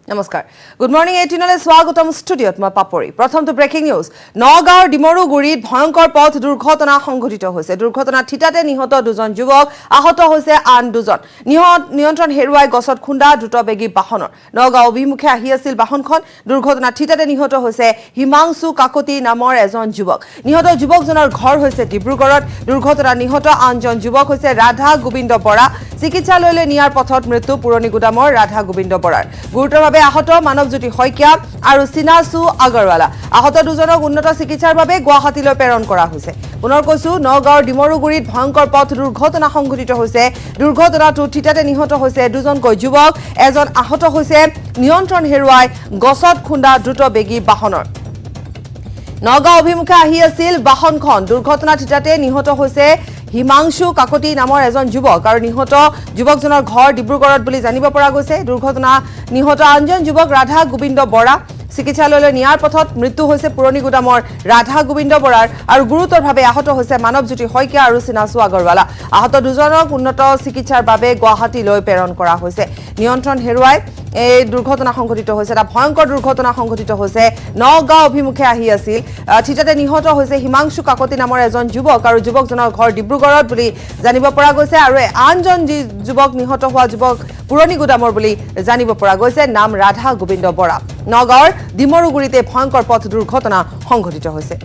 নমস্কাৰ good morning 18লৈ স্বাগতম ষ্টুডিঅত মই পাপৰি প্ৰথমটো ব্ৰেকিং নিউজ নগাঁৱৰ ডিমৰুগুৰিত ভয়ংকৰ পথ দুৰ্ঘটনা সংঘটিত হৈছে দুৰ্ঘটনাত ঠিতাতে নিহত দুজন যুৱক আহত হৈছে আন দুজন নিয়ন্ত্ৰণ হেৰুৱাই গছত খুন্দা দ্ৰুতবেগী বাহনৰ নগাঁও অভিমুখে আহি আছিল বাহনখন দুৰ্ঘটনাত ঠিতাতে নিহত হৈছে হিমাংশু কাকতি নামৰ এজন যুৱক নিহত যুৱকজনৰ ঘৰ হৈছে ডিব্ৰুগড়ত দুৰ্ঘটনাত নিহত আনজন যুৱক হৈছে ৰাধা গোবিন্দ বৰা চিকিৎসালয়লৈ নিয়াৰ পথত মৃত্যু পুৰণি গুদামৰ ৰাধা গোবিন্দ বৰাৰ গুৰুতৰভাৱে আহত মানৱজ্যোতি শইকীয়া আৰু সিনাসু আগৰৱালা আহত দুজনক উন্নত চিকিৎসাৰ বাবে গুৱাহাটীলৈ প্ৰেৰণ কৰা হৈছে পুনৰ কৈছো নগাঁৱৰ ডিমৰুগুৰিত ভয়ংকৰ পথ দুৰ্ঘটনা সংঘটিত হৈছে দুৰ্ঘটনাটো ঠিতাতে নিহত হৈছে দুজনকৈ যুৱক এজন আহত হৈছে নিয়ন্ত্ৰণ হেৰুৱাই গছত খুন্দা দ্ৰুতবেগী বাহনৰ নগাঁও অভিমুখে আহি আছিল বাহনখন দুৰ্ঘটনা ঠিতাতে নিহত হৈছে হিমাংশু কাকতি নামৰ এজন যুৱক আৰু নিহত যুৱকজনৰ ঘৰ ডিব্ৰুগড়ত বুলি জানিব পৰা গৈছে দুৰ্ঘটনা নিহত আনজন যুৱক ৰাধা গোবিন্দ বৰা চিকিৎসালয়লৈ নিয়াৰ পথত মৃত্যু হৈছে পুৰণি গুদামৰ ৰাধা গোবিন্দ বৰাৰ আৰু গুৰুতৰভাৱে আহত হৈছে মানৱজ্যোতি শইকীয়া আৰু সিনাসু আগৰৱালা আহত দুজনক উন্নত চিকিৎসাৰ বাবে গুৱাহাটীলৈ প্ৰেৰণ কৰা হৈছে নিয়ন্ত্ৰণ হেৰুৱাই এই দুৰ্ঘটনা সংঘটিত হৈছে এটা ভয়ংকৰ দুৰ্ঘটনা সংঘটিত হৈছে নগাঁও অভিমুখে আহি আছিল ঠিতাতে নিহত হৈছে হিমাংশু কাকতি নামৰ এজন যুৱক আৰু যুৱকজনৰ ঘৰ ডিব্ৰুগড়ত বুলি জানিব পৰা গৈছে আৰু আনজন যুৱক নিহত হোৱা যুৱক পুৰণি গুদামৰ বুলি জানিব পৰা গৈছে নাম ৰাধা গোবিন্দ বৰা নগাঁৱৰ ডিমৰুগুৰিতে ভয়ংকৰ পথ দুৰ্ঘটনা সংঘটিত হৈছে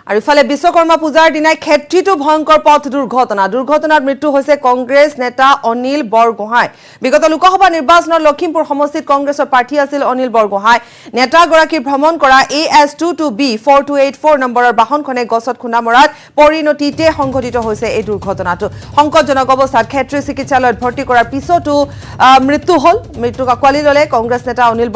আৰু ইফালে বিশ্বকৰ্মা পূজাৰ দিনাই ক্ষেত্ৰীটো ভয়ংকৰ পথ দুৰ্ঘটনাত মৃত্যু হৈছে কংগ্ৰেছ নেতা অনিল বৰগোহাঁই বিগত লোকসভা নিৰ্বাচনত লখিমপুৰ সমষ্টিত কংগ্ৰেছৰ প্ৰাৰ্থী আছিল অনিল বৰগোহাঁই নেতাগৰাকীৰ ভ্ৰমণ কৰা AS22B 4284 নম্বৰৰ বাহনখনে গছত খুন্দা মৰাত পৰিণতিতে সংঘটিত হৈছে এই দুৰ্ঘটনাটো সংকটজনক অৱস্থাত ক্ষেত্ৰী চিকিৎসালয়ত ভৰ্তি কৰাৰ পিছতো মৃত্যুক আঁকোৱালি ল'লে কংগ্ৰেছ নেতা অনিল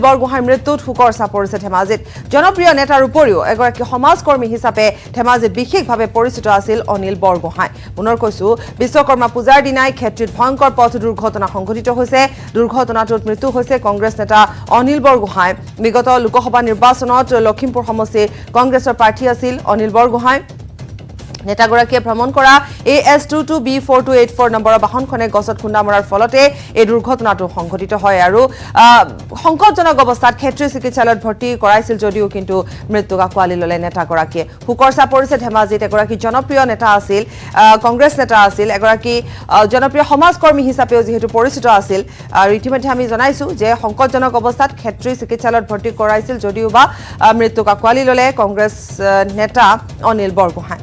বৰগোহাঁইৰ মৃত্যুত শোকৰ ছাপ পৰিছে ধেমাজিত জনপ্ৰিয় নেতাৰ উপৰিও এগৰাকী সমাজকৰ্মী হিচাপে ধেমাজিত বিশেষভাৱে পৰিচিত আছিল অনিল বৰগোহাঁই পুনৰ কৈছো বিশ্বকৰ্মা পূজাৰ দিনাই ক্ষেত্ৰীত ভয়ংকৰ পথ দুৰ্ঘটনা সংঘটিত হৈছে দুৰ্ঘটনাটোত মৃত্যু হৈছে কংগ্ৰেছ নেতা অনিল বৰগোহাঁই বিগত লোকসভা নিৰ্বাচনত লখিমপুৰ সমষ্টিৰ কংগ্ৰেছৰ প্ৰাৰ্থী আছিল অনিল বৰগোহাঁই নেতাগৰাকীয়ে ভ্ৰমণ কৰা AS22B 4284 নম্বৰৰ বাহনখনে গছত খুন্দা মৰাৰ ফলতে এই দুৰ্ঘটনাটো সংঘটিত হয় আৰু সংকটজনক অৱস্থাত ক্ষেত্ৰী চিকিৎসালয়ত ভৰ্তি কৰাইছিল যদিও কিন্তু মৃত্যুক আঁকোৱালি ল'লে নেতাগৰাকীয়ে শোকৰ ছাপ পৰিছে ধেমাজিত এগৰাকী জনপ্ৰিয় নেতা আছিল কংগ্ৰেছ নেতা আছিল এগৰাকী জনপ্ৰিয় সমাজকৰ্মী হিচাপেও যিহেতু পৰিচিত আছিল আৰু ইতিমধ্যে আমি জনাইছো যে সংকটজনক অৱস্থাত ক্ষেত্ৰী চিকিৎসালয়ত ভৰ্তি কৰাইছিল যদিও বা মৃত্যুক আঁকোৱালি ল'লে কংগ্ৰেছ নেতা অনিল বৰগোহাঁই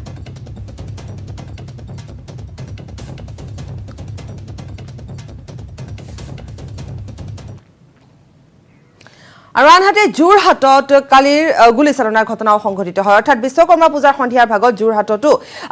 আৰু আনহাতে যোৰহাটত কালিৰ গুলীচালনাৰ ঘটনাও সংঘটিত হয় অৰ্থাৎ বিশ্বকৰ্মা পূজাৰ সন্ধিয়াৰ ভাগত যোৰহাটতো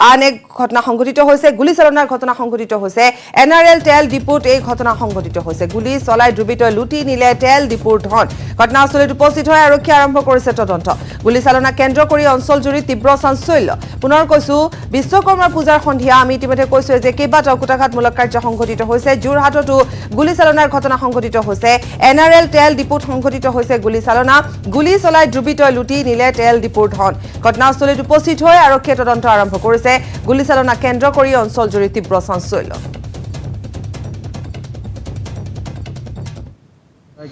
আন এক ঘটনা সংঘটিত হৈছে গুলীচালনাৰ ঘটনা সংঘটিত হৈছে NRL তেল ডিপুত এই ঘটনা সংঘটিত হৈছে গুলী চলাই দুৰ্বৃত্তই লুটি নিলে তেল ডিপুৰ ধন ঘটনাস্থলীত উপস্থিত হৈ আৰক্ষী আৰম্ভ কৰিছে তদন্ত গুলীচালনা কেন্দ্ৰ কৰি অঞ্চলজুৰি তীব্ৰ চাঞ্চল্য পুনৰ কৈছো বিশ্বকৰ্মা পূজাৰ সন্ধিয়া আমি ইতিমধ্যে কৈছো যে কেইবাটাও কুটাঘাতমূলক কাৰ্য সংঘটিত হৈছে যোৰহাটতো গুলীচালনাৰ ঘটনা সংঘটিত হৈছে NRL তেল ডিপুত সংঘটিত হৈছে গুলীচালনা গুলী চলাই দুৰ্বৃত্তই লুটি নিলে তেল ডিপুৰ ধন ঘটনাস্থলীত উপস্থিত হৈ আৰক্ষীয়ে তদন্ত আৰম্ভ কৰিছে গুলীচালনা কেন্দ্ৰ কৰি অঞ্চলজুৰি তীব্ৰ চাঞ্চল্য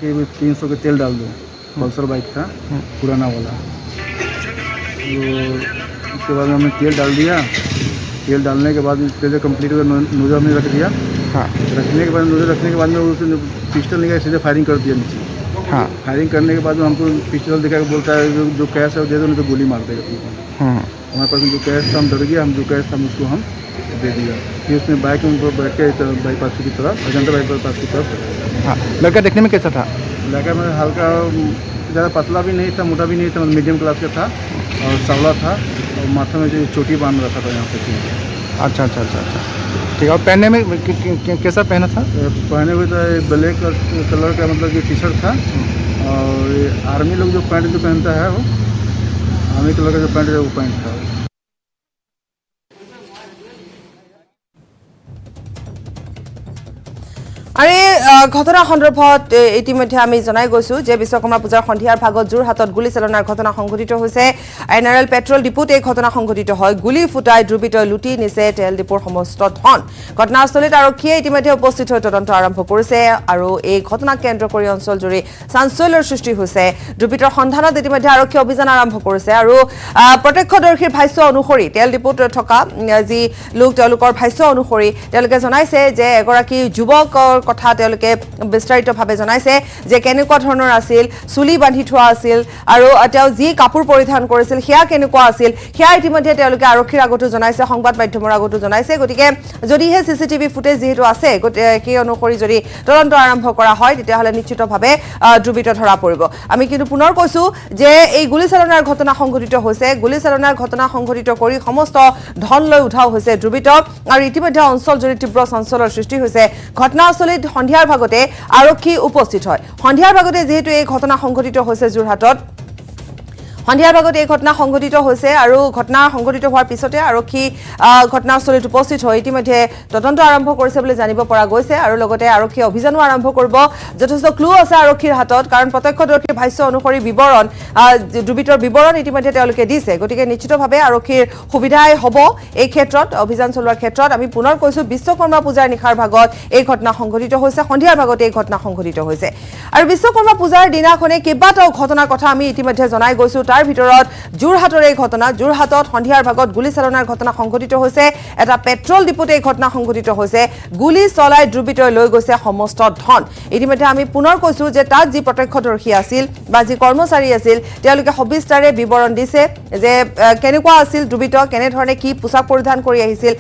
कि 300 के तेल डाल दो पल्सर बाइक था पुराना वाला तो उसके बाद हमने तेल डाल दिया तेल डालने के बाद तेल कंप्लीट नोजल हमने रख दिया हाँ रखने के बाद नोजल रखने के बाद में उसने पिस्टल निकाल सीधे फायरिंग कर दिया नीचे हाँ फायरिंग करने के बाद में हमको पिस्टल दिखा के बोलता है जो कैश है वो दे दो नहीं तो गोली मार देगा तुमको हमारे पास जो कैश था हम डर गया हम जो कैश था उसको हम दे दिया फिर उसने बाइक में बैठ के बाईपास की तरफ अजंता बाईपास की तरफ हाँ लड़का देखने में कैसा था लड़का में हल्का ज़्यादा पतला भी नहीं था मोटा भी नहीं था मीडियम क्लास का था और सांवला था और माथा में जो चोटी बांध रखा था यहाँ पे अच्छा ठीक है और पहनने में कैसा पहना था पहने हुए तो ब्लैक कलर का मतलब जो टी शर्ट था और आर्मी लोग जो पैंट जो पहनता है वो आर्मी कलर का जो पैंट है वो पैंट था আৰু এই ঘটনা সন্দৰ্ভত ইতিমধ্যে আমি জনাই গৈছো যে বিশ্বকৰ্মা পূজাৰ সন্ধিয়াৰ ভাগত যোৰহাটত গুলীচালনাৰ ঘটনা সংঘটিত হৈছে এনআৰএল পেট্ৰল ডিপুত এই ঘটনা সংঘটিত হয় গুলী ফুটাই দুৰ্বৃত্তই লুটি নিছে তেল ডিপুৰ সমস্ত ধন ঘটনাস্থলীত আৰক্ষীয়ে ইতিমধ্যে উপস্থিত হৈ তদন্ত আৰম্ভ কৰিছে আৰু এই ঘটনাক কেন্দ্ৰ কৰি অঞ্চলজুৰি চাঞ্চল্যৰ সৃষ্টি হৈছে দুৰ্বৃত্তৰ সন্ধানত ইতিমধ্যে আৰক্ষী অভিযান আৰম্ভ কৰিছে আৰু প্ৰত্যক্ষদৰ্শীৰ ভাষ্য অনুসৰি তেল ডিপুত থকা যি লোক তেওঁলোকৰ ভাষ্য অনুসৰি তেওঁলোকে জনাইছে যে এগৰাকী যুৱকৰ কথা তেওঁলোকে বিস্তাৰিতভাৱে জনাইছে যে কেনেকুৱা ধৰণৰ আছিল চুলি বান্ধি থোৱা আছিল আৰু তেওঁ যি কাপোৰ পৰিধান কৰিছিল সেয়া কেনেকুৱা আছিল সেয়া ইতিমধ্যে তেওঁলোকে আৰক্ষীৰ আগতো জনাইছে সংবাদ মাধ্যমৰ আগতো জনাইছে গতিকে যদিহে চিচিটিভি ফুটেজ যিহেতু আছে সেই অনুসৰি যদি তদন্ত আৰম্ভ কৰা হয় তেতিয়াহ'লে নিশ্চিতভাৱে দুৰ্বৃত্ত ধৰা পৰিব আমি কিন্তু পুনৰ কৈছো যে এই গুলীচালনাৰ ঘটনা সংঘটিত হৈছে গুলীচালনাৰ ঘটনা সংঘটিত কৰি সমস্ত ধন লৈ উঠাও হৈছে দুৰ্বৃত্ত আৰু ইতিমধ্যে অঞ্চলজুৰি তীব্ৰ চাঞ্চল্যৰ সৃষ্টি হৈছে ঘটনাস্থলীত সন্ধিয়াৰ ভাগতে আৰক্ষী উপস্থিত হয় সন্ধিয়াৰ ভাগতে যেহেতু এই ঘটনা সংঘটিত হৈছে যোৰহাটত সন্ধিয়াৰ ভাগত এই ঘটনা সংঘটিত হৈছে আৰু ঘটনা সংঘটিত হোৱাৰ পিছতে আৰক্ষী ঘটনাস্থলীত উপস্থিত হৈ ইতিমধ্যে তদন্ত আৰম্ভ কৰিছে বুলি জানিব পৰা গৈছে আৰু লগতে আৰক্ষী অভিযানো আৰম্ভ কৰিব যথেষ্ট ক্লু আছে আৰক্ষীৰ হাতত কাৰণ প্ৰত্যক্ষদৰ্শীৰ ভাষ্য অনুসৰি বিৱৰণ দুৰ্বৃত্তৰ বিৱৰণ ইতিমধ্যে তেওঁলোকে দিছে গতিকে নিশ্চিতভাৱে আৰক্ষীৰ সুবিধাই হ'ব এই ক্ষেত্ৰত অভিযান চলোৱাৰ ক্ষেত্ৰত আমি পুনৰ কৈছো বিশ্বকৰ্মা পূজাৰ নিশাৰ ভাগত এই ঘটনা সংঘটিত হৈছে সন্ধিয়াৰ ভাগত এই ঘটনা সংঘটিত হৈছে আৰু বিশ্বকৰ্মা পূজাৰ দিনাখনে কেইবাটাও ঘটনাৰ কথা আমি ইতিমধ্যে জনাই গৈছো তাৰ ভিতৰত যোৰহাটৰ এই ঘটনা যোৰহাটত সন্ধিয়াৰ ভাগত গুলীচালনাৰ ঘটনা সংঘটিত হৈছে এটা পেট্ৰল ডিপুত এই ঘটনা সংঘটিত হৈছে গুলী চলাই দুৰ্বৃত্তই লৈ গৈছে সমস্ত ধন ইতিমধ্যে আমি পুনৰ কৈছো যে তাত যি প্ৰত্যক্ষদৰ্শী আছিল বা যি কৰ্মচাৰী আছিল তেওঁলোকে সবিস্তাৰে বিৱৰণ দিছে যে কেনেকুৱা আছিল দুৰ্বৃত্ত কেনেধৰণে কি পোছাক পৰিধান কৰি আহিছিল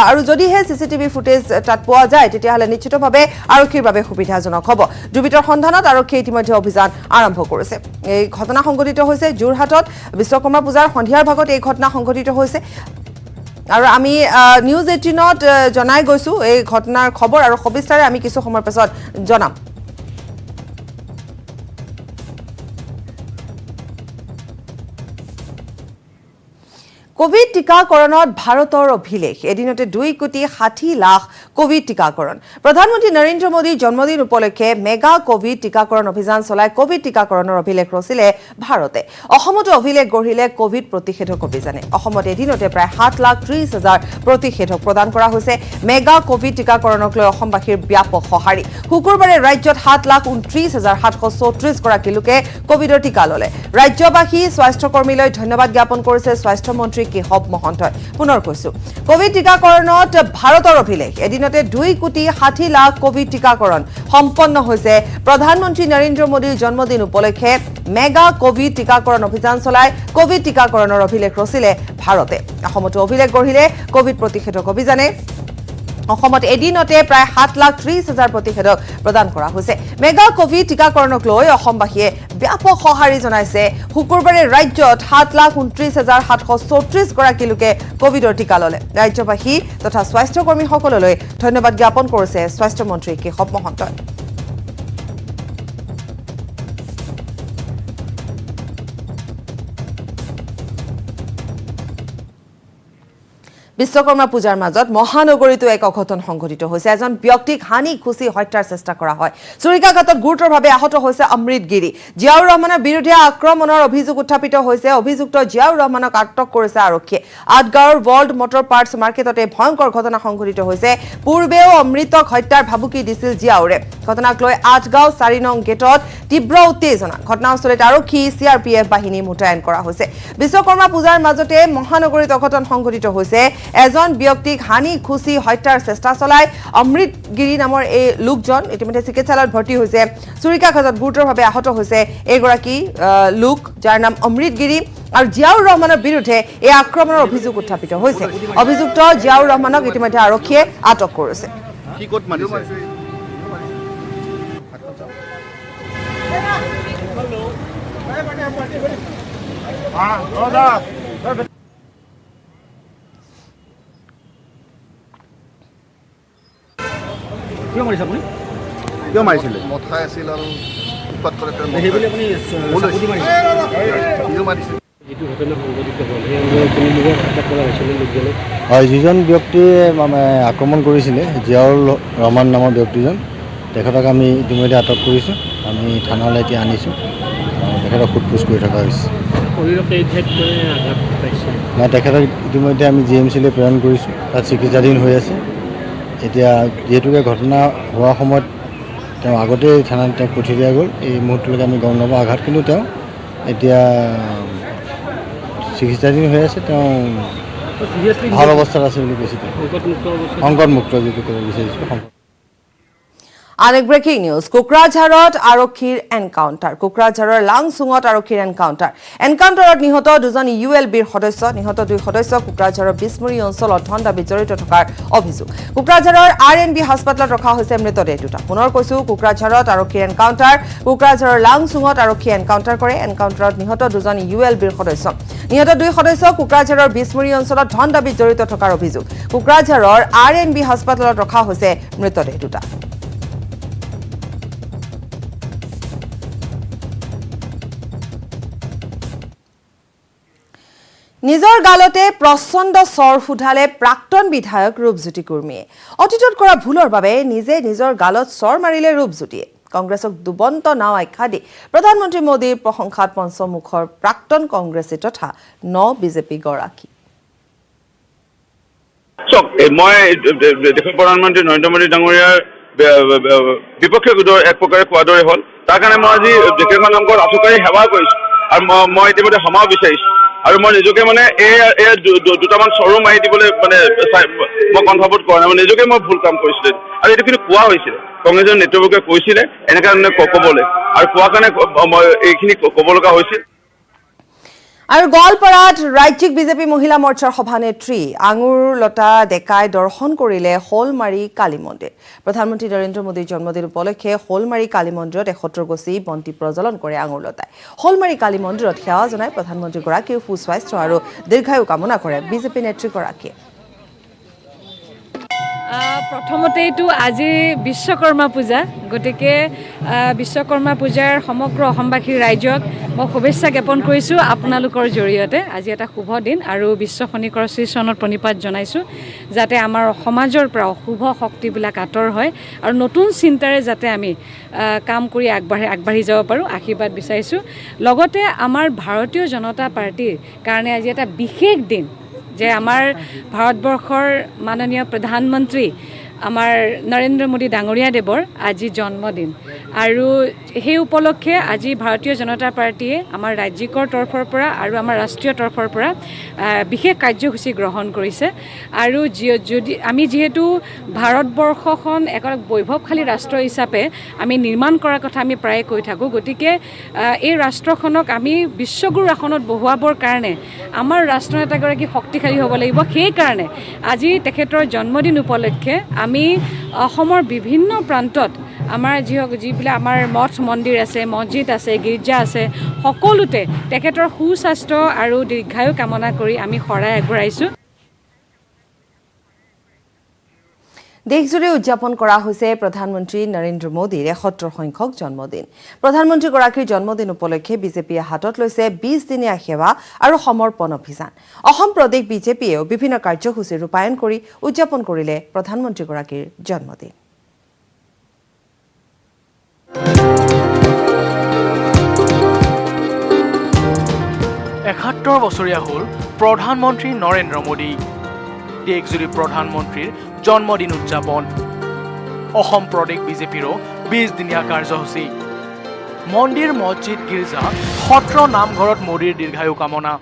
আৰু যদিহে চিচিটিভি ফুটেজ তাত পোৱা যায় তেতিয়াহ'লে নিশ্চিতভাৱে আৰক্ষীৰ বাবে সুবিধাজনক হ'ব দুৰ্বৃত্তৰ সন্ধানত আৰক্ষীয়ে ইতিমধ্যে অভিযান আৰম্ভ কৰিছে এই ঘটনা সংঘটিত হৈছে যোৰহাটত বিশ্বকৰ্মা পূজাৰ সন্ধিয়াৰ ভাগত এই ঘটনা সংঘটিত হৈছে আৰু আমি নিউজ 18ত জনাই গৈছো এই ঘটনাৰ খবৰ আৰু সবিস্তাৰে আমি কিছু সময়ৰ পাছত জনাম কোভিড টিকাকৰণত ভাৰতৰ অভিলেখ এদিনতে 2,60,00,000 কোভিড টিকাকৰণ প্ৰধানমন্ত্ৰী নৰেন্দ্ৰ মোদীৰ জন্মদিন উপলক্ষে মেগা কোভিড টিকাকৰণ অভিযান চলাই কোভিড টিকাকৰণৰ অভিলেখ ৰচিলে ভাৰতে অসমতো অভিলেখ গঢ়িলে কোভিড প্ৰতিষেধক অভিযানে অসমত এদিনতে প্ৰায় 7,30,000 প্ৰতিষেধক প্ৰদান কৰা হৈছে মেগা কোভিড টিকাকৰণক লৈ অসমবাসীৰ ব্যাপক সঁহাৰি শুকুৰবাৰে ৰাজ্যত 7,29,734 গৰাকী লোকে কোভিডৰ টিকা ল'লে ৰাজ্যবাসী স্বাস্থ্যকৰ্মীলৈ ধন্যবাদ জ্ঞাপন কৰিছে স্বাস্থ্যমন্ত্ৰী কেশৱ মহন্তই পুনৰ কৈছো কোভিড টিকাকৰণত ভাৰতৰ অভিলেখ এদিনতে 2,60,00,000 কোভিড টিকাকৰণ সম্পন্ন হৈছে প্ৰধানমন্ত্ৰী নৰেন্দ্ৰ মোদীৰ জন্মদিন উপলক্ষে মেগা কোভিড টিকাকৰণ অভিযান চলাই কোভিড টিকাকৰণৰ অভিলেখ ৰচিলে ভাৰতে অসমতো অভিলেখ গঢ়িলে কোভিড প্ৰতিষেধক অভিযানে অসমত এদিনতে প্ৰায় 7,30,000 প্ৰতিষেধক প্ৰদান কৰা হৈছে মেগা কোভিড টিকাকৰণক লৈ অসমবাসীয়ে ব্যাপক সঁহাৰি জনাইছে শুকুৰবাৰে ৰাজ্যত 7,29,734 গৰাকী লোকে কোভিডৰ টিকা ল'লে ৰাজ্যবাসী তথা স্বাস্থ্যকৰ্মীসকললৈ ধন্যবাদ জ্ঞাপন কৰিছে স্বাস্থ্যমন্ত্ৰী কেশৱ মহন্তই বিশ্বকৰ্মা পূজাৰ মাজত মহানগৰীতো এক অঘটন সংঘটিত হৈছে এজন ব্যক্তিক হানি খুচি হত্যাৰ চেষ্টা কৰা হয় চুৰিকাঘাটত গুৰুতৰভাৱে আহত হৈছে অমৃত গিৰি জিয়াউৰ ৰহমানৰ বিৰুদ্ধে আক্ৰমণৰ অভিযোগ উত্থাপিত হৈছে অভিযুক্ত জিয়াউৰ ৰহমানক আটক কৰিছে আৰক্ষীয়ে আটগাঁৱৰ ৱৰ্ল্ড মটৰ পাৰ্টছ মাৰ্কেটতে ভয়ংকৰ ঘটনা সংঘটিত হৈছে পূৰ্বেও অমৃতক হত্যাৰ ভাবুকি দিছিল জিয়াউৰে ঘটনাক লৈ আটগাঁও 4 নং গেটত তীব্ৰ উত্তেজনা ঘটনাস্থলীত আৰক্ষী CRPF বাহিনী মুতায়ন কৰা হৈছে বিশ্বকৰ্মা পূজাৰ মাজতে মহানগৰীত অঘটন সংঘটিত হৈছে এজন ব্যক্তিক হানি খুচি হত্যাৰ চেষ্টা চলাই অমৃত গিৰি নামৰ এই লোকজন ইতিমধ্যে চিকিৎসালয়ত ভৰ্তি হৈছে চুৰিকাঘাটত গুৰুতৰভাৱে আহত হৈছে এগৰাকী লোক যাৰ নাম অমৃত গিৰি আৰু জিয়াউৰ ৰহমানৰ বিৰুদ্ধে এই আক্ৰমণৰ অভিযোগ উত্থাপিত হৈছে অভিযুক্ত জিয়াউৰ ৰহমানক ইতিমধ্যে আৰক্ষীয়ে আটক কৰিছে কি কোট মাৰিছে কিয় মাৰিছিলে মদ খাই আছিল আৰু উৎপাত কৰে হয় যিজন ব্যক্তিয়ে মানে আক্ৰমণ কৰিছিলে জিয়াউৰ ৰহমান নামৰ ব্যক্তিজন তেখেতক আমি ইতিমধ্যে আটক কৰিছোঁ। আমি থানালৈ এতিয়া আনিছোঁ। তেখেতক সোধপোছ কৰি থকা হৈছে। নাই, তেখেতক ইতিমধ্যে আমি GMC-লৈ প্ৰেৰণ কৰিছোঁ। তাত চিকিৎসাধীন হৈ আছে। এতিয়া যিহেতুকে ঘটনা হোৱাৰ সময়ত তেওঁ আগতেই থানাত তেওঁক পঠিয়াই দিয়া গ'ল। এই মুহূৰ্তলৈকে আমি গম নাপাওঁ আঘাত, কিন্তু তেওঁ এতিয়া চিকিৎসাধীন হৈ আছে। তেওঁ ভাল অৱস্থাত আছে বুলি কৈছে। সংকটমুক্ত যিটো ক'ব বিচাৰিছোঁ। আন এক ব্ৰেকিং নিউজ, কোকৰাঝাৰত আৰক্ষীৰ এনকাউণ্টাৰ। কোকৰাঝাৰৰ লাংচুঙত আৰক্ষীৰ এনকাউণ্টাৰত নিহত দুজন ULB-ৰ সদস্য। নিহত দুই সদস্য কোকৰাঝাৰৰ বিছমুৰী অঞ্চলত ধন দাবীত জড়িত থকাৰ অভিযোগ। কোকৰাঝাৰৰ RNB হাস্পতালত ৰখা হৈছে মৃতদেহ দুটা। পুনৰ কৈছো, কোকৰাঝাৰত আৰক্ষীৰ এনকাউণ্টাৰ। কোকৰাঝাৰৰ লাংচুঙত আৰক্ষীয়ে এনকাউণ্টাৰ কৰে। এনকাউণ্টাৰত নিহত দুজন ULB-ৰ সদস্য। নিহত দুই সদস্য কোকৰাঝাৰৰ বিছমুৰী অঞ্চলত ধন দাবীত জড়িত থকাৰ অভিযোগ। কোকৰাঝাৰৰ RNB হাস্পতালত ৰখা হৈছে মৃতদেহ দুটা। নিজৰ গালতে প্ৰচণ্ড চৰ ফুটালে প্ৰাক্তন বিধায়ক ৰূপজ্যোতি কুৰ্মীয়ে। অতীতত কৰা ভুলৰ বাবে নিজে নিজৰ গালত চৰ মাৰিলে ৰূপজ্যোতিয়ে। কংগ্ৰেছক দুবন্ত নাও আখ্যা দি প্ৰধানমন্ত্ৰী মোদীৰ প্ৰশংসাত পঞ্চমুখৰ প্ৰাক্তন কংগ্ৰেছী তথা বিজেপি গৰাকী। মই দেশৰ প্ৰধানমন্ত্ৰী নৰেন্দ্ৰ মোদী ডাঙৰীয়াৰ বিপক্ষে এক প্ৰকাৰে কোৱাৰ দৰে হ'ল। তাৰ কাৰণে মই আজি দেশখন নামঘৰত আচুকাৰী সেৱা কৰিছোঁ আৰু মই ইতিমধ্যে ক্ষমা বিচাৰিছোঁ। আৰু মই নিজকে এই দুটামান চৰো মাৰি দিবলৈ মই কণ্ঠবোধ কৰা নাই। নিজকে মই ভুল কাম কৰিছিলোঁ আৰু এইটো কিন্তু কোৱা হৈছিলে। কংগ্ৰেছৰ নেতৃবৰ্গে কৈছিলে এনেকুৱা ধৰণে ক'বলৈ, আৰু কোৱাৰ কাৰণে মই এইখিনি ক'ব লগা হৈছিল। আৰু গোৱালপাৰাত ৰাজ্যিক বিজেপি মহিলা মৰ্চাৰ সভানেত্ৰী আঙুৰলতা ডেকাই দৰ্শন কৰিলে শ'লমাৰী কালী মন্দিৰ। প্ৰধানমন্ত্ৰী নৰেন্দ্ৰ মোদীৰ জন্মদিন উপলক্ষে শ'লমাৰী কালী মন্দিৰত ৭১ গছি বন্তি প্ৰজ্বলন কৰে আঙুৰলতাই। শ'লমাৰী কালী মন্দিৰত সেৱা জনাই প্ৰধানমন্ত্ৰীগৰাকীৰ সুস্বাস্থ্য আৰু দীৰ্ঘায়ু কামনা কৰে বিজেপি নেত্ৰীগৰাকীয়ে। প্ৰথমতেইটো আজি বিশ্বকৰ্মা পূজা, গতিকে বিশ্বকৰ্মা পূজাৰ সমগ্ৰ অসমবাসী ৰাইজক মই শুভেচ্ছা জ্ঞাপন কৰিছোঁ আপোনালোকৰ জৰিয়তে। আজি এটা শুভ দিন আৰু বিশ্ব খনিকৰ শ্ৰীচৰণত প্ৰণিপাত জনাইছোঁ, যাতে আমাৰ সমাজৰ পৰা অশুভ শক্তিবিলাক আঁতৰ হয় আৰু নতুন চিন্তাৰে যাতে আমি কাম কৰি আগবাঢ়ি যাব পাৰোঁ, আশীৰ্বাদ বিচাৰিছোঁ। লগতে আমাৰ ভাৰতীয় জনতা পাৰ্টিৰ কাৰণে আজি এটা বিশেষ দিন যে আমাৰ ভাৰতবৰ্ষৰ মাননীয় প্ৰধানমন্ত্ৰী আমাৰ নৰেন্দ্ৰ মোদী ডাঙৰীয়া দেৱৰ আজি জন্মদিন, আৰু সেই উপলক্ষে আজি ভাৰতীয় জনতা পাৰ্টীয়ে আমাৰ ৰাজ্যিকৰ তৰফৰ পৰা আৰু আমাৰ ৰাষ্ট্ৰীয় তৰফৰ পৰা বিশেষ কাৰ্যসূচী গ্ৰহণ কৰিছে। আৰু আমি যিহেতু ভাৰতবৰ্ষখন এক বৈভৱশালী ৰাষ্ট্ৰ হিচাপে আমি নিৰ্মাণ কৰাৰ কথা আমি প্ৰায়ে কৈ থাকোঁ, গতিকে এই ৰাষ্ট্ৰখনক আমি বিশ্বগুৰু আসনত বহুৱাবৰ কাৰণে আমাৰ ৰাষ্ট্ৰনেতাগৰাকী শক্তিশালী হ'ব লাগিব। সেইকাৰণে আজি তেখেতৰ জন্মদিন উপলক্ষে আমি অসমৰ বিভিন্ন প্ৰান্তত আমাৰ যিবিলাক আমাৰ মঠ মন্দিৰ আছে, মছজিদ আছে, গীৰ্জা আছে, সকলোতে তেখেতৰ সুস্বাস্থ্য আৰু দীৰ্ঘায়ু কামনা কৰি আমি শৰাই আগবঢ়াইছোঁ। দেশজুৰি উদযাপন কৰা হৈছে প্ৰধানমন্ত্ৰী নৰেন্দ্ৰ মোদীৰ ৭১ সংখ্যক জন্মদিন। প্ৰধানমন্ত্ৰীগৰাকীৰ জন্মদিন উপলক্ষে বিজেপিয়ে হাতত লৈছে ২০ দিনীয়া সেৱা আৰু সমৰ্পণ অভিযান। অসম প্ৰদেশ বিজেপিয়েও বিভিন্ন কাৰ্যসূচী ৰূপায়ণ কৰি উদযাপন কৰিলে প্ৰধানমন্ত্ৰীগৰাকীৰ জন্মদিন। এসত্তৰ বছৰীয়া হ'ল প্ৰধানমন্ত্ৰী নৰেন্দ্ৰ মোদী। দেশজুৰি প্ৰধানমন্ত্ৰীৰ জন্মদিন উদযাপন। অসম প্ৰদেশ বিজেপিৰো ২০ দিনীয়া কাৰ্যসূচী। মন্দিৰ, মছজিদ, গীৰ্জা, সত্ৰ, নামঘৰত মোদীৰ দীৰ্ঘায়ু কামনা।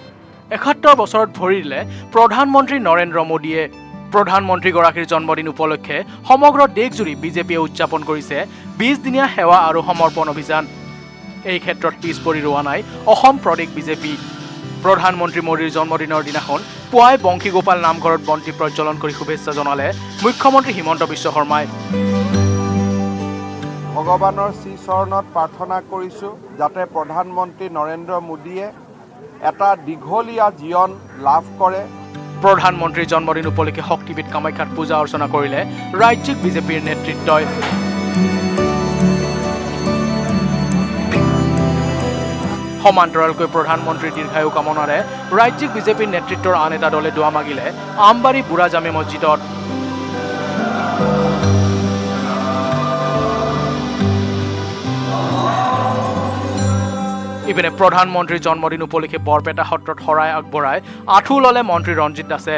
৭১ বছৰত ভৰি দিলে প্ৰধানমন্ত্ৰী নৰেন্দ্ৰ মোদীয়ে। প্ৰধানমন্ত্ৰীগৰাকীৰ জন্মদিন উপলক্ষে সমগ্ৰ দেশজুৰি বিজেপিয়ে উদযাপন কৰিছে ২০ দিনীয়া সেৱা আৰু সমৰ্পণ অভিযান। এই ক্ষেত্ৰত পিছ পৰি ৰোৱা নাই অসম প্ৰদেশ বিজেপি। প্ৰধানমন্ত্ৰী মোদীৰ জন্মদিনৰ দিনাখন পুৱাই বংশীগোপাল নামঘৰত বন্তি প্ৰজ্বলন কৰি শুভেচ্ছা জনালে মুখ্যমন্ত্ৰী হিমন্ত বিশ্ব শৰ্মাই। ভগৱানৰ শ্ৰীচৰণত প্ৰাৰ্থনা কৰিছোঁ যাতে প্ৰধানমন্ত্ৰী নৰেন্দ্ৰ মোদীয়ে এটা দীঘলীয়া জীৱন লাভ কৰে। প্ৰধানমন্ত্ৰীৰ জন্মদিন উপলক্ষে শক্তিপীঠ কামাখ্যাত পূজা অৰ্চনা কৰিলে ৰাজ্যিক বিজেপিৰ নেতৃত্বই। সমান্তৰালকৈ প্ৰধানমন্ত্ৰীৰ দীৰ্ঘায়ু কামনাৰে ৰাজ্যিক বিজেপিৰ নেতৃত্বৰ আন এটা দলে দোৱা মাগিলে আমবাৰী বুঢ়া জামে মছজিদত। ইপিনে প্ৰধানমন্ত্ৰীৰ জন্মদিন উপলক্ষে বৰপেটা সত্ৰত শৰাই আগবঢ়াই আঁঠু ল'লে মন্ত্ৰী ৰঞ্জিত দাসে।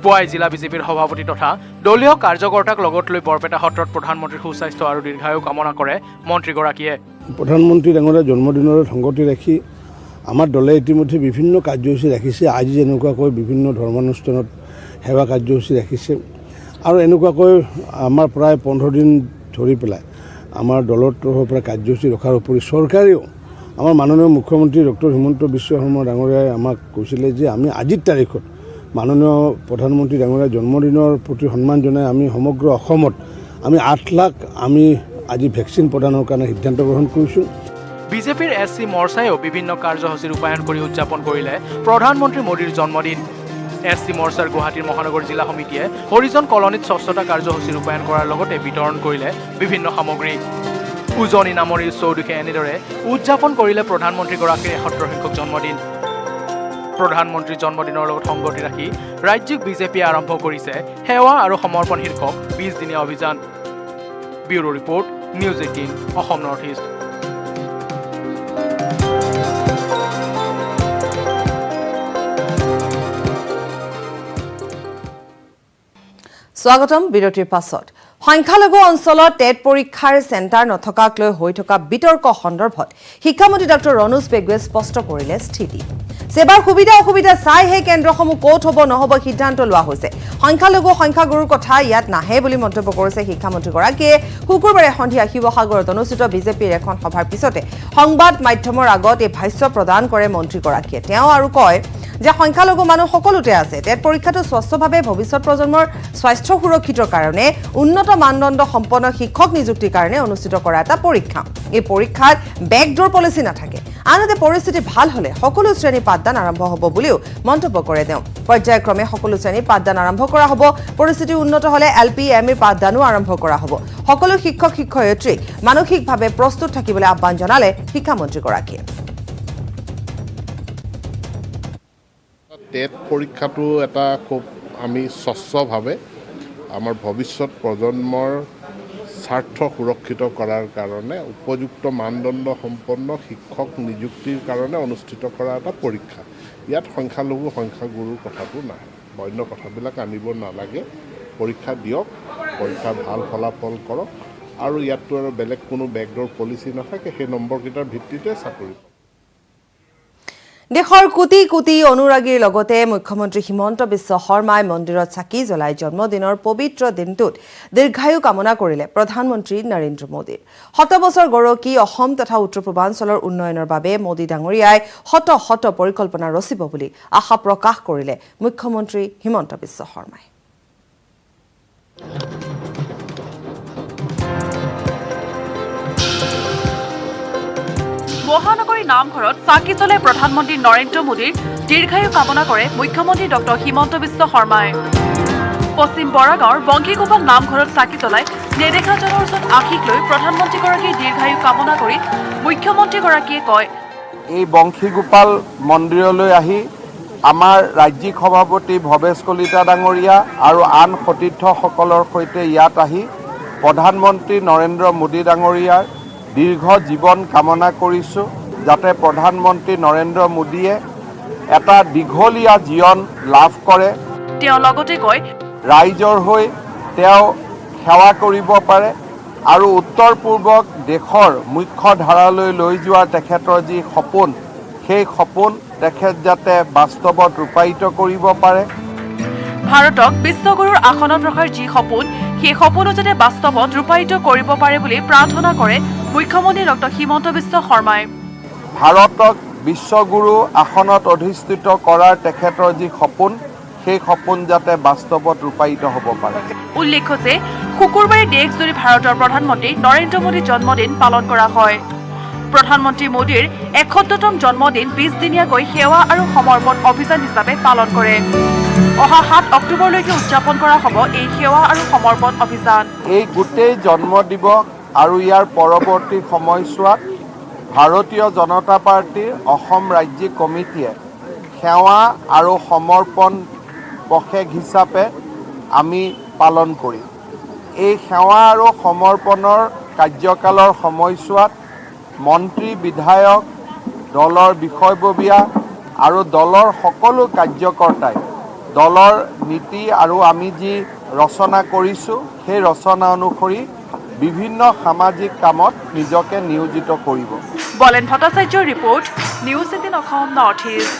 পুৱাই জিলা বিজেপিৰ সভাপতি তথা দলীয় কাৰ্যকৰ্তাক লগত লৈ বৰপেটা সত্ৰত প্ৰধানমন্ত্ৰীৰ সুস্বাস্থ্য আৰু দীৰ্ঘায়ু কামনা কৰে মন্ত্ৰীগৰাকীয়ে। প্ৰধানমন্ত্ৰী ডাঙৰীয়াৰ জন্মদিনৰ সংগতি ৰাখি আমাৰ দলে ইতিমধ্যে বিভিন্ন কাৰ্যসূচী ৰাখিছে। আজি যেনেকুৱাকৈ বিভিন্ন ধৰ্মানুষ্ঠানত সেৱা কাৰ্যসূচী ৰাখিছে আৰু এনেকুৱাকৈ আমাৰ প্ৰায় 15 দিন ধৰি পেলাই আমাৰ দলৰ তৰফৰ পৰা কাৰ্যসূচী ৰখাৰ উপৰি চৰকাৰেও আমাৰ মাননীয় মুখ্যমন্ত্ৰী ডক্টৰ হিমন্ত বিশ্ব শৰ্মা ডাঙৰীয়াই আমাক কৈছিলে যে আমি আজিৰ তাৰিখত মাননীয় প্ৰধানমন্ত্ৰী ডাঙৰীয়াৰ জন্মদিনৰ প্ৰতি সন্মান জনাই আমি সমগ্ৰ অসমত আমি 8 লাখ আমি আজি ভেকচিন প্ৰদানৰ কাৰণে সিদ্ধান্ত গ্ৰহণ কৰিছোঁ। বিজেপিৰ SC মৰ্চাইও বিভিন্ন কাৰ্যসূচী ৰূপায়ণ কৰি উদযাপন কৰিলে প্ৰধানমন্ত্ৰী মোদীৰ জন্মদিন। SC মৰ্চাৰ গুৱাহাটীৰ মহানগৰ জিলা সমিতিয়ে হৰিজন কলনীত স্বচ্ছতা কাৰ্যসূচী ৰূপায়ণ কৰাৰ লগতে বিতৰণ কৰিলে বিভিন্ন সামগ্ৰী। উজনি নামৰিৰ চৌদিশে এনেদৰে উদযাপন কৰিলে প্ৰধানমন্ত্ৰীগৰাকীৰ ৭১ সংখ্যক জন্মদিন। প্ৰধানমন্ত্ৰীৰ জন্মদিনৰ লগত সংগতি ৰাখি ৰাজ্যিক বিজেপিয়ে আৰম্ভ কৰিছে সেৱা আৰু সমৰ্পণ শীৰ্ষক 20 দিনীয়া অভিযান। Bureau report, news 18 Assam north east. স্বাগতম বিৰতিৰ পাছত। সংখ্যালঘু অঞ্চলত টেট পৰীক্ষাৰ চেণ্টাৰ নথকাক লৈ হৈ থকা বিতৰ্ক সন্দৰ্ভত শিক্ষামন্ত্ৰী ডঃ ৰণোজ পেগুৱে স্পষ্ট কৰিলে স্থিতি। সেবাৰ সুবিধা অসুবিধা চাইহে কেন্দ্ৰসমূহ ক'ত হ'ব নহ'ব সিদ্ধান্ত লোৱা হৈছে। সংখ্যালঘু সংখ্যাগুৰুৰ কথা ইয়াত নাহে বুলি মন্তব্য কৰিছে শিক্ষামন্ত্ৰীগৰাকীয়ে। শুকুৰবাৰে সন্ধিয়া শিৱসাগৰত অনুষ্ঠিত বিজেপিৰ এখন সভাৰ পিছতে সংবাদ মাধ্যমৰ আগত এই ভাষ্য প্ৰদান কৰে মন্ত্ৰীগৰাকীয়ে। তেওঁ আৰু কয় যে সংখ্যালঘু মানুহ সকলোতে আছে। টেট পৰীক্ষাটো স্বচ্ছভাৱে ভৱিষ্যত প্ৰজন্মৰ স্বাস্থ্য সুৰক্ষিতৰ কাৰণে উন্নত মানদণ্ড সম্পন্ন শিক্ষক নিযুক্তিৰ কাৰণে অনুষ্ঠিত কৰা এটা পৰীক্ষা। এই পৰীক্ষাত বেকডোৰ পলিচি নাথাকে। আনহাতে পৰিস্থিতি ভাল হ'লে সকলো শ্ৰেণীৰ পাঠদান আৰম্ভ হ'ব বুলিও মন্তব্য কৰে তেওঁ। পৰ্যায়ক্ৰমে সকলো শ্ৰেণীৰ পাঠদান আৰম্ভ কৰা হ'ব। পৰিস্থিতি উন্নত হ'লে LP ME পাঠদানো আৰম্ভ কৰা হ'ব। সকলো শিক্ষক শিক্ষয়িত্ৰীক মানসিকভাৱে প্ৰস্তুত থাকিবলৈ আহ্বান জনালে শিক্ষামন্ত্ৰীগৰাকীয়ে। টেট পৰীক্ষাটো এটা খুব আমি স্বচ্ছভাৱে আমাৰ ভৱিষ্যত প্ৰজন্মৰ স্বাৰ্থ সুৰক্ষিত কৰাৰ কাৰণে উপযুক্ত মানদণ্ড সম্পন্ন শিক্ষক নিযুক্তিৰ কাৰণে অনুষ্ঠিত কৰা এটা পৰীক্ষা। ইয়াত সংখ্যালঘু সংখ্যাগুৰুৰ কথাটো নাই, অন্য কথাবিলাক আনিব নালাগে। পৰীক্ষা দিয়ক, পৰীক্ষাত ভাল ফলাফল কৰক আৰু ইয়াততো আৰু বেলেগ কোনো বেকডোৰ পলিচি নাথাকে। সেই নম্বৰকেইটাৰ ভিত্তিতে চাকৰি। দেশৰ কোটি কোটি অনুৰাগীৰ লগতে মুখ্যমন্ত্ৰী হিমন্ত বিশ্ব শৰ্মাই মন্দিৰত চাকি জ্বলাই জন্মদিনৰ পবিত্ৰ দিনটোত দীৰ্ঘায়ু কামনা কৰিলে প্ৰধানমন্ত্ৰী নৰেন্দ্ৰ মোদীৰ। 100 বছৰ গৌৰৱী অসম তথা উত্তৰ পূৰ্বাঞ্চলৰ উন্নয়নৰ বাবে মোদী ডাঙৰীয়াই শত পৰিকল্পনা ৰচিব বুলি আশা প্ৰকাশ কৰিলে মুখ্যমন্ত্ৰী হিমন্ত বিশ্ব শৰ্মাই। মহানগৰী নামঘৰত চাকি জ্বলাই প্ৰধানমন্ত্ৰী নৰেন্দ্ৰ মোদীৰ দীৰ্ঘায়ু কামনা কৰে মুখ্যমন্ত্ৰী ডঃ হিমন্ত বিশ্ব শৰ্মাই। পশ্চিম বৰাগাঁৱৰ বংশীগোপাল নামঘৰত চাকি জ্বলাই নেদেখাজনৰ ওচৰত আশীষ লৈ প্ৰধানমন্ত্ৰীগৰাকীৰ দীৰ্ঘায়ু কামনা কৰি মুখ্যমন্ত্ৰীগৰাকীয়ে কয়, এই বংশীগোপাল মন্দিৰলৈ আহি আমাৰ ৰাজ্যিক সভাপতি ভৱেশ কলিতা ডাঙৰীয়া আৰু আন সতীৰ্থসকলৰ সৈতে ইয়াত আহি প্ৰধানমন্ত্ৰী নৰেন্দ্ৰ মোদী ডাঙৰীয়াৰ দীৰ্ঘ জীৱন কামনা কৰিছোঁ, যাতে প্ৰধানমন্ত্ৰী নৰেন্দ্ৰ মোদীয়ে এটা দীঘলীয়া জীৱন লাভ কৰে। তেওঁ লগতে কয়, ৰাইজৰ হৈ তেওঁ সেৱা কৰিব পাৰে আৰু উত্তৰ পূৰ্বক দেশৰ মুখ্য ধাৰালৈ লৈ যোৱাৰ তেখেতৰ যি সপোন, সেই সপোন তেখেত যাতে বাস্তৱত ৰূপায়িত কৰিব পাৰে। ভাৰতক বিশ্বগুৰুৰ আসনত ৰখাৰ যি সপোন, সেই সপোনো যাতে বাস্তৱত ৰূপায়িত কৰিব পাৰে বুলি প্ৰাৰ্থনা কৰে মুখ্যমন্ত্ৰী ডঃ হিমন্ত বিশ্ব শৰ্মাই। ভাৰতক বিশ্বগুৰু আসনত অধিষ্ঠিত কৰাৰ তেখেতৰ যি সপোন, সেই সপোন যাতে বাস্তৱত ৰূপায়িত হ'ব পাৰে। উল্লেখ্য যে শুকুৰবাৰে দেশজুৰি ভাৰতৰ প্ৰধানমন্ত্ৰী নৰেন্দ্ৰ মোদীৰ জন্মদিন পালন কৰা হয়। প্ৰধানমন্ত্ৰী মোদীৰ ৭১তম জন্মদিন 20 দিনীয়াকৈ সেৱা আৰু সমৰ্পণ অভিযান হিচাপে পালন কৰে। অহা 7 অক্টোবৰলৈকে উদযাপন কৰা হ'ব এই সেৱা আৰু সমৰ্পণ অভিযান। এই গোটেই জন্ম দিৱস আৰু ইয়াৰ পৰৱৰ্তী সময়ছোৱাত ভাৰতীয় জনতা পাৰ্টীৰ অসম ৰাজ্যিক কমিটিয়ে সেৱা আৰু সমৰ্পণ পষেক হিচাপে আমি পালন কৰিম। এই সেৱা আৰু সমৰ্পণৰ কাৰ্যকালৰ সময়ছোৱাত মন্ত্ৰী বিধায়ক দলৰ বিষয়ববীয়া আৰু দলৰ সকলো কাৰ্যকৰ্তাই দলৰ নীতি আৰু আমি যি ৰচনা কৰিছোঁ সেই ৰচনা অনুসৰি বিভিন্ন সামাজিক কামত নিজকে নিয়োজিত কৰিব। বলেন ভট্টাচাৰ্যৰ report, news 18 Assam north east.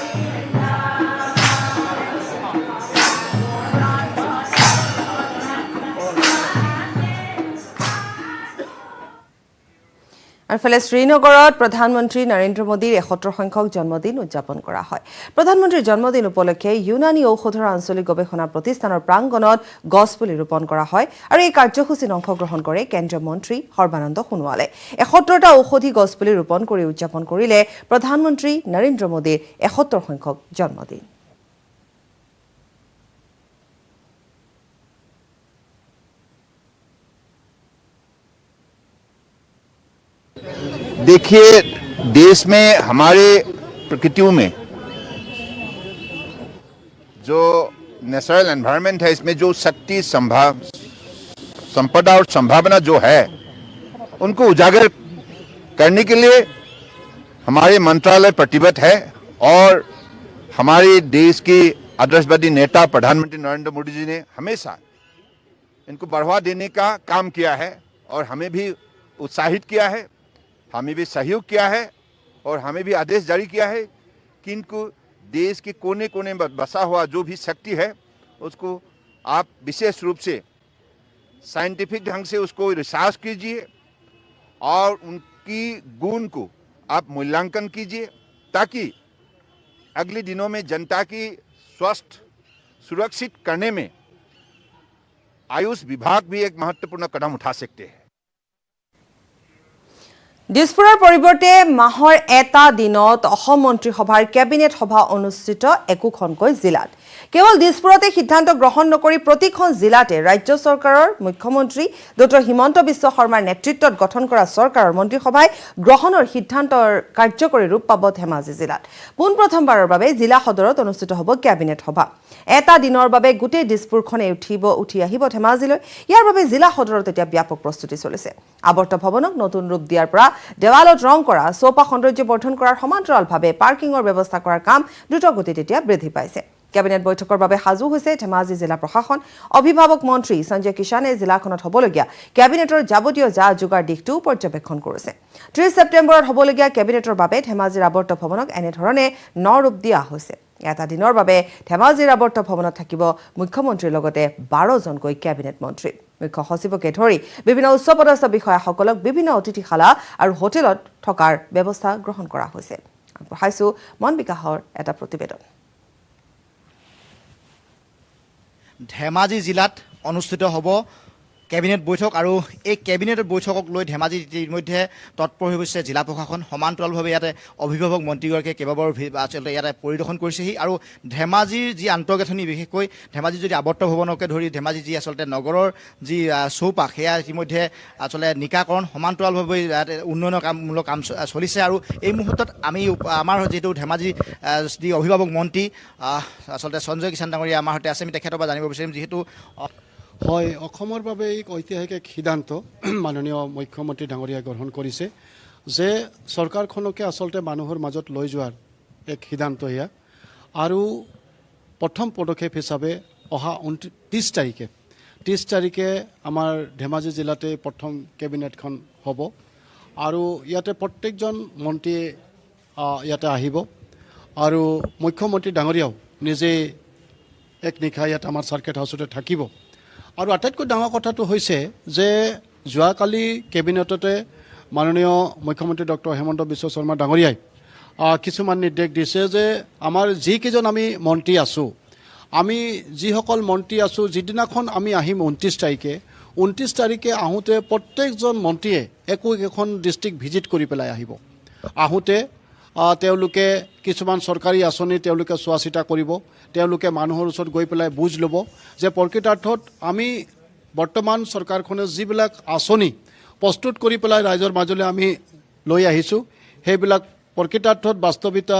আনফালে শ্ৰীনগৰত প্ৰধানমন্ত্ৰী নৰেন্দ্ৰ মোদীৰ ৭১ সংখ্যক জন্মদিন উদযাপন কৰা হয়। প্ৰধানমন্ত্ৰীৰ জন্মদিন উপলক্ষে ইউনানী ঔষধৰ আঞ্চলিক গৱেষণা প্ৰতিষ্ঠানৰ প্ৰাংগণত গছপুলি ৰোপণ কৰা হয় আৰু এই কাৰ্যসূচীত অংশগ্ৰহণ কৰে কেন্দ্ৰীয় মন্ত্ৰী সৰ্বানন্দ সোণোৱালে। ৭১টা ঔষধি গছপুলি ৰোপণ কৰি উদযাপন কৰিলে প্ৰধানমন্ত্ৰী নৰেন্দ্ৰ মোদীৰ ৭১ সংখ্যক জন্মদিন। देखिए, देश में हमारे प्रकृतियों में जो नेचुरल एनवायरनमेंट है, इसमें जो शक्ति संपदा और संभावना जो है उनको उजागर करने के लिए हमारे मंत्रालय प्रतिबद्ध है और हमारे देश के आदर्शवादी नेता प्रधानमंत्री नरेंद्र मोदी जी ने हमेशा इनको बढ़ावा देने का काम किया है और हमें भी उत्साहित किया है, हमें भी सहयोग किया है और हमें भी आदेश जारी किया है कि इनको देश के कोने कोने में बसा हुआ जो भी शक्ति है उसको आप विशेष रूप से साइंटिफिक ढंग से उसको रिसर्च कीजिए और उनकी गुण को आप मूल्यांकन कीजिए ताकि अगले दिनों में जनता की स्वास्थ्य सुरक्षित करने में आयुष विभाग भी एक महत्वपूर्ण कदम उठा सकते हैं। দিছপুৰৰ পৰিৱৰ্তে মাহৰ এটা দিনত অসম মন্ত্ৰীসভাৰ কেবিনেট সভা অনুষ্ঠিত একোখনকৈ জিলাত। কেৱল দিছপুৰতে সিদ্ধান্ত গ্ৰহণ নকৰি প্ৰতিখন জিলাতে ৰাজ্য চৰকাৰৰ মুখ্যমন্ত্ৰী ডক্টৰ হিমন্ত বিশ্ব শৰ্মাৰ নেতৃত্বত গঠন কৰা চৰকাৰৰ মন্ত্ৰীসভাই গ্ৰহণৰ সিদ্ধান্তৰ কাৰ্যকৰী ৰূপ পাব ধেমাজি জিলাত। পোনপ্ৰথমবাৰৰ বাবে জিলা সদৰত অনুষ্ঠিত হ'ব কেবিনেট সভা। এটা দিনৰ বাবে গোটেই দিছপুৰখনে উঠি আহিব ধেমাজিলৈ। ইয়াৰ বাবে জিলা সদৰত এতিয়া ব্যাপক প্ৰস্তুতি চলিছে। আৱৰ্ত ভৱনক নতুন ৰূপ দিয়াৰ পৰা দেৱালত ৰং কৰা, চৌপাশ সৌন্দৰ্য বৰ্ধন কৰাৰ সমান্তৰালভাৱে পাৰ্কিঙৰ ব্যৱস্থা কৰাৰ কাম দ্ৰুতগতিত এতিয়া বৃদ্ধি পাইছে। কেবিনেট বৈঠকৰ বাবে সাজু হৈছে ধেমাজি জিলা প্ৰশাসন। অভিভাৱক মন্ত্ৰী সঞ্জয় কিষাণে জিলাখনত হ'বলগীয়া কেবিনেটৰ যাৱতীয় যা যোগাৰ দিশটো পৰ্যবেক্ষণ কৰিছে। ৩০ ছেপ্টেম্বৰত হ'বলগীয়া কেবিনেটৰ বাবে ধেমাজিৰ আৱৰ্ত ভৱনক এনেধৰণে ৰূপ দিয়া হৈছে। এটা দিনৰ বাবে ধেমাজিৰ আৱৰ্ত ভৱনত থাকিব মুখ্যমন্ত্ৰীৰ লগতে ১২জনকৈ কেবিনেট মন্ত্ৰী। মুখ্য সচিবকে ধৰি বিভিন্ন উচ্চপদস্থ বিষয়াসকলক বিভিন্ন অতিথিশালা আৰু হোটেলত থকাৰ ব্যৱস্থা গ্ৰহণ কৰা হৈছে। আগবঢ়াইছো মন বিকাশৰ এটা প্ৰতিবেদন। ধেমাজি জিলাত অনুষ্ঠিত হ'ব কেবিনেট বৈঠক আৰু এই কেবিনেট বৈঠকক লৈ ধেমাজি ইতিমধ্যে তৎপৰ হৈ গৈছে জিলা প্ৰশাসন। সমান্তৰালভাৱে ইয়াতে অভিভাৱক মন্ত্ৰীগৰাকীয়ে কেইবাবাৰো আচলতে ইয়াতে পৰিদৰ্শন কৰিছেহি আৰু ধেমাজিৰ যি আন্তঃগাঁথনি, বিশেষকৈ ধেমাজি যদি আৱৰ্ত ভৱনকে ধৰি ধেমাজি যি আচলতে নগৰৰ যি চৌপাশ সেয়া ইতিমধ্যে আচলতে নিকাকৰণ সমান্তৰালভাৱে ইয়াতে উন্নয়নমূলক কাম চলিছে। আৰু এই মুহূৰ্তত আমি আমাৰ যিহেতু ধেমাজি যি অভিভাৱক মন্ত্ৰী আচলতে সঞ্জয় কিষাণ ডাঙৰীয়া আমাৰ সৈতে আছে, আমি তেখেতৰ পৰা জানিব বিচাৰিম যিহেতু হয়, অসমৰ বাবে এক ঐতিহাসিক সিদ্ধান্ত মাননীয় মুখ্যমন্ত্ৰী ডাঙৰীয়াই গ্ৰহণ কৰিছে যে চৰকাৰখনকে আচলতে মানুহৰ মাজত লৈ যোৱাৰ এক সিদ্ধান্ত এয়া। আৰু প্ৰথম পদক্ষেপ হিচাপে অহা 30 তাৰিখে আমাৰ ধেমাজি জিলাতে প্ৰথম কেবিনেটখন হ'ব আৰু ইয়াতে প্ৰত্যেকজন মন্ত্ৰীয়ে ইয়াতে আহিব আৰু মুখ্যমন্ত্ৰী ডাঙৰীয়াও নিজে এক নিশা ইয়াত আমাৰ চাৰ্কিট হাউচতে থাকিব। আৰু আটাইতকৈ ডাঙৰ কথাটো হৈছে যে যোৱাকালি কেবিনেটতে মাননীয় মুখ্যমন্ত্ৰী ডক্টৰ হিমন্ত বিশ্ব শৰ্মা ডাঙৰীয়াই কিছুমান নিৰ্দেশ দিছে যে আমাৰ যিকেইজন আমি মন্ত্ৰী আছোঁ, আমি যিসকল মন্ত্ৰী আছোঁ, যিদিনাখন আমি আহিম 29 তাৰিখে আহোঁতে প্ৰত্যেকজন মন্ত্ৰীয়ে একোখন ডিষ্ট্ৰিক্ট ভিজিট কৰি পেলাই আহিব। আহোঁতে তেওঁলোকে কিছুমান চৰকাৰী আঁচনি তেওঁলোকে চোৱা চিতা কৰিব, তেওঁলোকে মানুহৰ ওচৰত গৈ পেলাই বুজ ল'ব যে প্ৰকৃতাৰ্থত আমি বৰ্তমান চৰকাৰখনে যিবিলাক আঁচনি প্ৰস্তুত কৰি পেলাই ৰাইজৰ মাজলৈ আমি লৈ আহিছোঁ সেইবিলাক প্ৰকৃতাৰ্থত বাস্তৱিকতা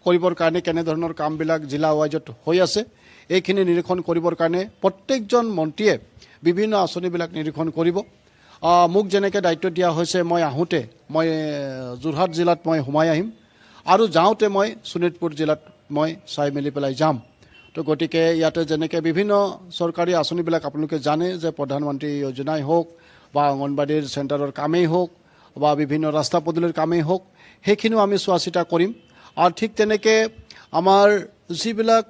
কৰিবৰ কাৰণে কেনেধৰণৰ কামবিলাক জিলা ৱাইজত হৈ আছে এইখিনি নিৰীক্ষণ কৰিবৰ কাৰণে প্ৰত্যেকজন মন্ত্ৰীয়ে বিভিন্ন আঁচনিবিলাক নিৰীক্ষণ কৰিব। মোক যেনেকৈ দায়িত্ব দিয়া হৈছে, মই আহোঁতে মই যোৰহাট জিলাত মই সোমাই আহিম আৰু যাওঁতে মই শোণিতপুৰ জিলাত মই চাই মেলি পেলাই যাম। তো গতিকে ইয়াতে যেনেকৈ বিভিন্ন চৰকাৰী আঁচনিবিলাক আপোনালোকে জানে যে প্ৰধানমন্ত্ৰী যোজনাই হওক বা অংগনবাড়ীৰ চেণ্টাৰৰ কামেই হওক বা বিভিন্ন ৰাস্তা পদূলিৰ কামেই হওক সেইখিনিও আমি চোৱা চিতা কৰিম। আৰু ঠিক তেনেকৈ আমাৰ যিবিলাক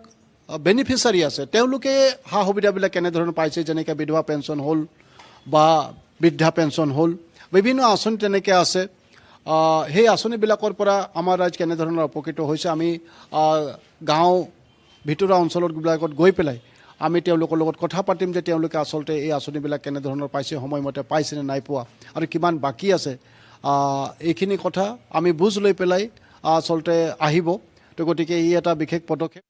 বেনিফিচিয়াৰী আছে তেওঁলোকে সা সুবিধাবিলাক কেনেধৰণে পাইছে, যেনেকৈ বিধৱা পেঞ্চন হ'ল বা বৃদ্ধা পেঞ্চন হ'ল, বিভিন্ন আঁচনি তেনেকৈ আছে। সেই আঁচনিবিলাকৰ পৰা আমাৰ ৰাইজ কেনেধৰণৰ উপকৃত হৈছে আমি গাঁও ভিতৰুৱা অঞ্চলবিলাকত গৈ পেলাই আমি তেওঁলোকৰ লগত কথা পাতিম যে তেওঁলোকে আচলতে এই আঁচনিবিলাক কেনেধৰণৰ পাইছে, সময়মতে পাইছেনে নাই পোৱা আৰু কিমান বাকী আছে, এইখিনি কথা আমি বুজ লৈ পেলাই আচলতে আহিব। তো গতিকে ই এটা বিশেষ পদক্ষেপ।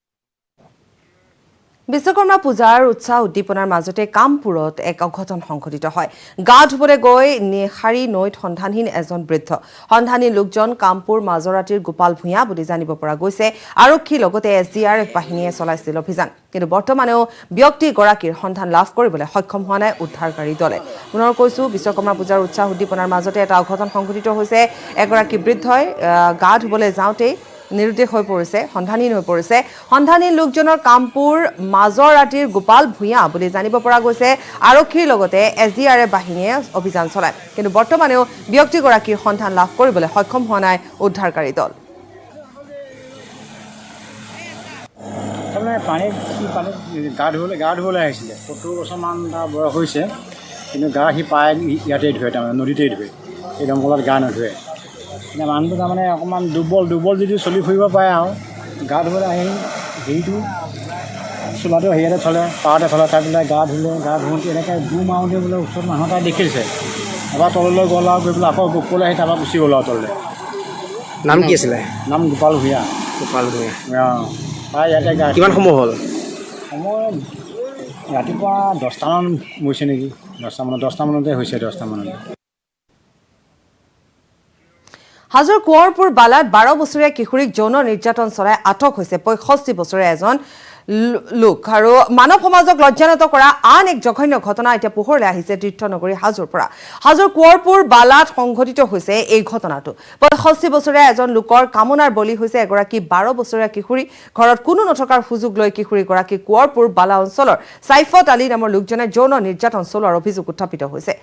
বিশ্বকৰ্মা পূজাৰ উৎসাহ উদ্দীপনাৰ মাজতে কামপুৰত এক অঘটন সংঘটিত হয়। গা ধুবলৈ গৈ নেহাৰী নৈত সন্ধানহীন এজন বৃদ্ধ। সন্ধানী লোকজন কামপুৰ মাজৰাতিৰ গোপাল ভূঞা বুলি জানিব পৰা গৈছে। আৰক্ষীৰ লগতে SDRF বাহিনীয়ে চলাইছিল অভিযান, কিন্তু বৰ্তমানেও ব্যক্তিগৰাকীৰ সন্ধান লাভ কৰিবলৈ সক্ষম হোৱা নাই উদ্ধাৰকাৰী দলে। পুনৰ কৈছোঁ, বিশ্বকৰ্মা পূজাৰ উৎসাহ উদ্দীপনাৰ মাজতে এটা অঘটন সংঘটিত হৈছে। এগৰাকী বৃদ্ধই গা ধুবলৈ যাওঁতেই নিৰুদ্দেশ হৈ পৰিছে, সন্ধানহীন হৈ পৰিছে। সন্ধানহীন লোকজনৰ কামপুৰ মাজৰাতিৰ গোপাল ভূঞা বুলি জানিব পৰা গৈছে। আৰক্ষীৰ লগতে SDRF বাহিনীয়ে অভিযান চলায়, কিন্তু বৰ্তমানেও ব্যক্তিগৰাকীৰ সন্ধান লাভ কৰিবলৈ সক্ষম হোৱা নাই উদ্ধাৰকাৰী দল। পানীত গা ধুবলৈ আহিছিলে। 70 বছৰমান তাৰ বয়স হৈছে, কিন্তু গা সি পায় ইয়াতেই ধুৱে, তাৰমানে নদীতেই ধুৱে, এই দমকলত গা নোধুৱে। এতিয়া মানুহটো তাৰমানে অকণমান দুৰ্বল যদি চলি ফুৰিব পাৰে আৰু গা ধুবলৈ আহি হেৰিটো চোলাটো হেৰিয়াতে থ'লে, পাৰতে থ'লে, তাই পেলাই গা ধুওঁতে এনেকৈ মাৰোঁতে বোলে ওচৰত মানুহ এটাই দেখিছে। এবাৰ তললৈ গ'ল আৰু গৈ পেলাই আকৌ ওপৰলৈ আহি তাৰপৰা গুচি গ'ল আৰু তললৈ। নাম কি আছিলে? নাম গোপাল ভূঞা। গোপাল ভূঞা। প্ৰায় ইয়াতে গা কিমান সময় হ'ল? সময় ৰাতিপুৱা 10টামান হৈছে নেকি, 10টামানতে হৈছে, 10টামানতে। হাজোৰ কোঁৱৰপুৰ বালাত 12 বছৰীয়া কিশোৰীক যৌন নিৰ্যাতন চলাই আটক হৈছে 65 বছৰীয়া এজন লোক। আৰু মানৱ সমাজক লজ্জানত কৰা আন এক জঘন্য ঘটনা এতিয়া পোহৰলৈ আহিছে তীৰ্থনগৰী হাজোৰ পৰা। হাজোৰ কোঁৱৰপুৰ বালাত সংঘটিত হৈছে এই ঘটনাটো। 65 বছৰীয়া এজন লোকৰ কামনাৰ বলি হৈছে এগৰাকী 12 বছৰীয়া কিশোৰী। ঘৰত কোনো নথকাৰ সুযোগ লৈ কিশোৰীগৰাকী কোঁৱৰপুৰ বালা অঞ্চলৰ চাইফত আলী নামৰ লোকজনে যৌন নিৰ্যাতন চলোৱাৰ অভিযোগ উত্থাপিত হৈছে।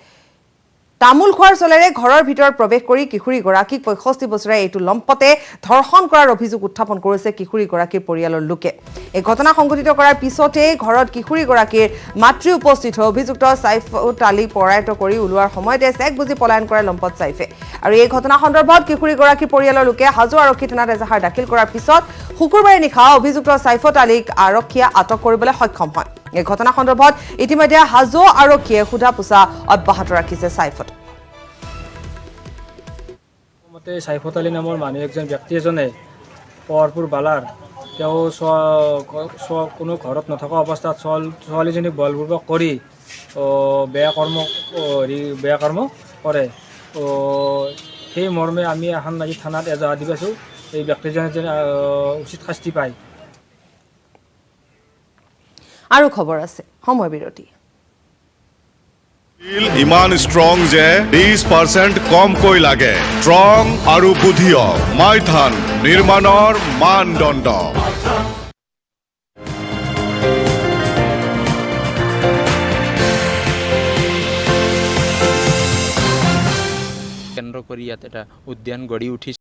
তামোল খোৱাৰ চলেৰে ঘৰৰ ভিতৰত প্ৰৱেশ কৰি কিশোৰীগৰাকীক 65 বছৰীয়া এইটো লম্পতে ধৰ্ষণ কৰাৰ অভিযোগ উত্থাপন কৰিছে কিশোৰীগৰাকীৰ পৰিয়ালৰ লোকে। এই ঘটনা সংঘটিত কৰাৰ পিছতেই ঘৰত কিশোৰীগৰাকীৰ মাতৃ উপস্থিত হৈ অভিযুক্ত চাইফত আলীক পৰায়ত কৰি ওলোৱাৰ সময়তে চেক বুজি পলায়ন কৰে লম্পট চাইফে। আৰু এই ঘটনা সন্দৰ্ভত কিশোৰীগৰাকীৰ পৰিয়ালৰ লোকে হাজো আৰক্ষী থানাত এজাহাৰ দাখিল কৰাৰ পিছত শুকুৰবাৰে নিশা অভিযুক্ত চাইফত আলীক আৰক্ষীয়ে আটক কৰিবলৈ সক্ষম হয়। এই ঘটনা সন্দৰ্ভত ইতিমধ্যে হাজো আৰক্ষীয়ে সোধা পোছা অব্যাহত ৰাখিছে চাইফত। চাইফত আলী নামৰ মানুহ ব্যক্তি এজনে কোঁৱৰপুৰ বালাৰ তেওঁ কোনো ঘৰত নথকা অৱস্থাত ছোৱালীজনীক বলপূৰ্বক কৰি বেয়া কৰ্ম কৰে। সেই মৰ্মে আমি এখন আজি থানাত এজাহাৰ দি পাইছোঁ, এই ব্যক্তিজনে যেন উচিত শাস্তি পায়। আৰু খবৰ আছে, সময় বিৰতি। ইমান ষ্ট্ৰং যে 20% কমকৈ লাগে। ষ্ট্ৰং আৰু বুদ্ধিয় মাইথান নিৰ্মাণৰ মানদণ্ড। কেন্দ্ৰ কৰি ইয়াত এটা উদ্যান গঢ়ি উঠিছে।